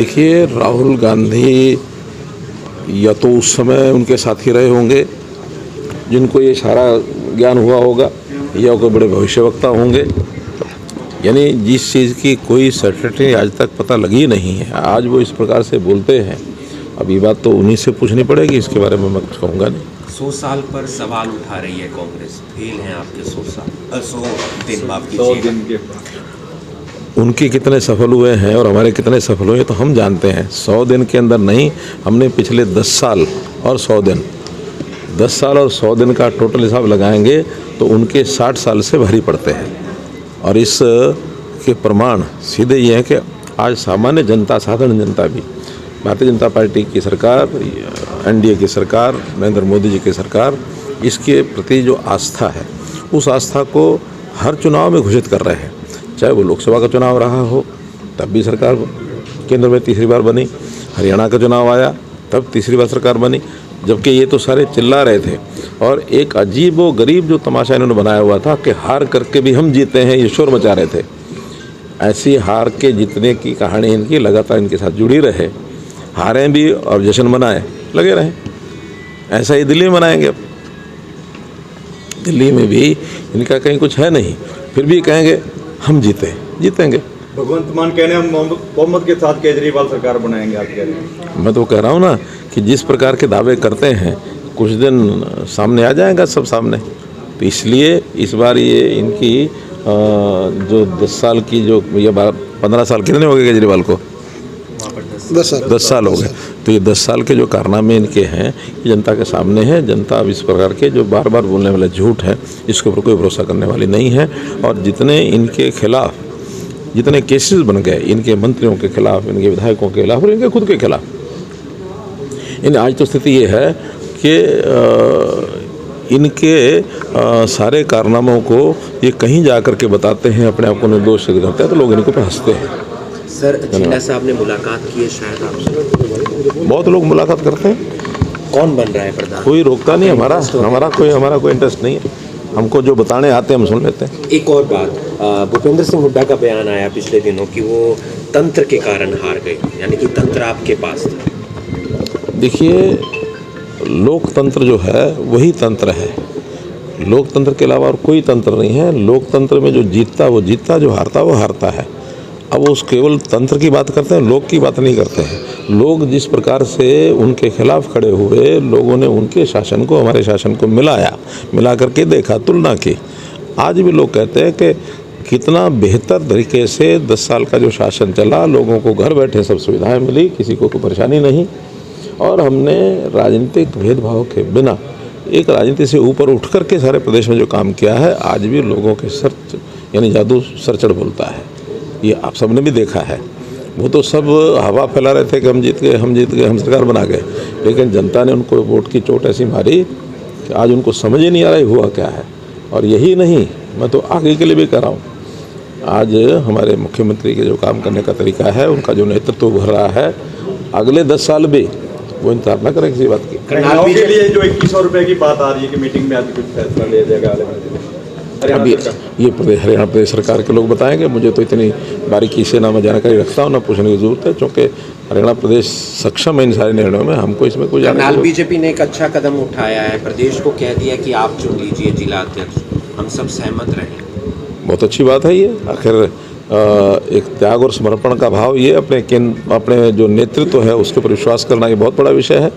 देखिए, राहुल गांधी या तो उस समय उनके साथी रहे होंगे जिनको ये सारा ज्ञान हुआ होगा, या कोई बड़े भविष्यवक्ता होंगे। यानी जिस चीज़ की कोई सर्टेनिटी आज तक पता लगी नहीं है, आज वो इस प्रकार से बोलते हैं। अब ये बात तो उन्हीं से पूछनी पड़ेगी, इसके बारे में मैं कुछ कहूँगा नहीं। 100 साल पर सवाल उठा रही है कांग्रेस, फेल हैं आपके 100 दिन, माफ कीजिएगा। उनके कितने सफल हुए हैं और हमारे कितने सफल हुए तो हम जानते हैं। 100 दिन के अंदर नहीं, हमने पिछले 10 साल और 100 दिन, 10 साल और 100 दिन का टोटल हिसाब लगाएंगे तो उनके 60 साल से भारी पड़ते हैं। और इस के प्रमाण सीधे ये हैं कि आज सामान्य जनता, साधारण जनता भी भारतीय जनता पार्टी की सरकार, एनडीए की सरकार, नरेंद्र मोदी जी की सरकार, इसके प्रति जो आस्था है, उस आस्था को हर चुनाव में घोषित कर रहे हैं। चाहे वो लोकसभा का चुनाव रहा हो तब भी सरकार केंद्र में तीसरी बार बनी, हरियाणा का चुनाव आया तब तीसरी बार सरकार बनी, जबकि ये तो सारे चिल्ला रहे थे। और एक अजीब व गरीब जो तमाशा इन्होंने बनाया हुआ था कि हार करके भी हम जीते हैं, ये शोर मचा रहे थे। ऐसी हार के जीतने की कहानी इनकी लगातार इनके साथ जुड़ी रहे, हारें भी और जश्न मनाएं, लगे रहें। ऐसा ही दिल्ली में मनाएंगे। अब दिल्ली में भी इनका कहीं कुछ है नहीं, फिर भी कहेंगे हम जीतेंगे। भगवंत मान कह रहे हैं हम बहुमत के साथ केजरीवाल सरकार बनाएंगे, आप कह रहे हैं। मैं तो कह रहा हूँ ना कि जिस प्रकार के दावे करते हैं कुछ दिन सामने आ जाएगा सब सामने। तो इसलिए इस बार ये इनकी जो 10 साल की जो ये 15 साल कितने हो गए केजरीवाल को? 10 साल हो गए। तो ये 10 साल के जो कारनामे इनके हैं ये जनता के सामने है। जनता अब इस प्रकार के जो बार बार बोलने वाले झूठ है इसके ऊपर कोई भरोसा करने वाली नहीं है। और जितने इनके खिलाफ जितने केसेस बन गए, इनके मंत्रियों के खिलाफ, इनके विधायकों के खिलाफ और इनके खुद के खिलाफ, इन आज तो स्थिति ये है कि इनके सारे कारनामों को ये कहीं जा कर के बताते हैं, अपने आप को निर्दोष सिद्ध करते हैं, तो लोग इनके ऊपर हंसते हैं। सर, जिन्ना साहब ने मुलाकात की है शायद आपसे? बहुत लोग मुलाकात करते हैं। कौन बन रहा है प्रधान? कोई रोकता नहीं, हमारा कोई इंटरेस्ट नहीं है। हमको जो बताने आते हैं हम सुन लेते हैं। एक और बात, भूपेंद्र सिंह हुड्डा का बयान आया पिछले दिनों कि वो तंत्र के कारण हार गए, यानी कि तंत्र आपके पास था। देखिए, लोकतंत्र जो है वही तंत्र है। लोकतंत्र के अलावा और कोई तंत्र नहीं है। लोकतंत्र में जो जीतता वो जीतता, जो हारता वो हारता है। अब वो केवल तंत्र की बात करते हैं, लोग की बात नहीं करते हैं। लोग जिस प्रकार से उनके खिलाफ खड़े हुए, लोगों ने उनके शासन को हमारे शासन को मिला करके देखा, तुलना की। आज भी लोग कहते हैं कि कितना बेहतर तरीके से 10 साल का जो शासन चला, लोगों को घर बैठे सब सुविधाएं मिली, किसी को कोई परेशानी नहीं। और हमने राजनीतिक भेदभाव के बिना एक राजनीति से ऊपर उठ कर के सारे प्रदेश में जो काम किया है, आज भी लोगों के सर यानी जादू सरचढ़ बोलता है। ये आप सबने भी देखा है। वो तो सब हवा फैला रहे थे कि हम जीत गए, हम सरकार बना गए, लेकिन जनता ने उनको वोट की चोट ऐसी मारी कि आज उनको समझ ही नहीं आ रहा हुआ क्या है। और यही नहीं, मैं तो आगे के लिए भी कर रहा हूँ। आज हमारे मुख्यमंत्री के जो काम करने का तरीका है, उनका जो नेतृत्व उभर रहा है, अगले 10 साल भी वो इंतजार न करें किसी बात की। महिलाओं के लिए जो 2100 रुपये की बात आ रही है कि मीटिंग में आज कुछ फैसला लिया जाएगा, अभी ये हरियाणा प्रदेश सरकार के लोग बताएंगे। मुझे तो इतनी बारीकी से ना मैं जानकारी रखता हूँ, ना पूछने की जरूरत है, क्योंकि हरियाणा प्रदेश सक्षम है इन सारे निर्णयों में। हमको इसमें कोई जानकारी। बीजेपी ने एक अच्छा कदम उठाया है, प्रदेश को कह दिया कि आप चुन लीजिए जिला अध्यक्ष, हम सब सहमत रहें। बहुत अच्छी बात है ये। आखिर एक त्याग और समर्पण का भाव, ये अपने जो नेतृत्व है उसके ऊपर विश्वास करना, ये बहुत बड़ा विषय है।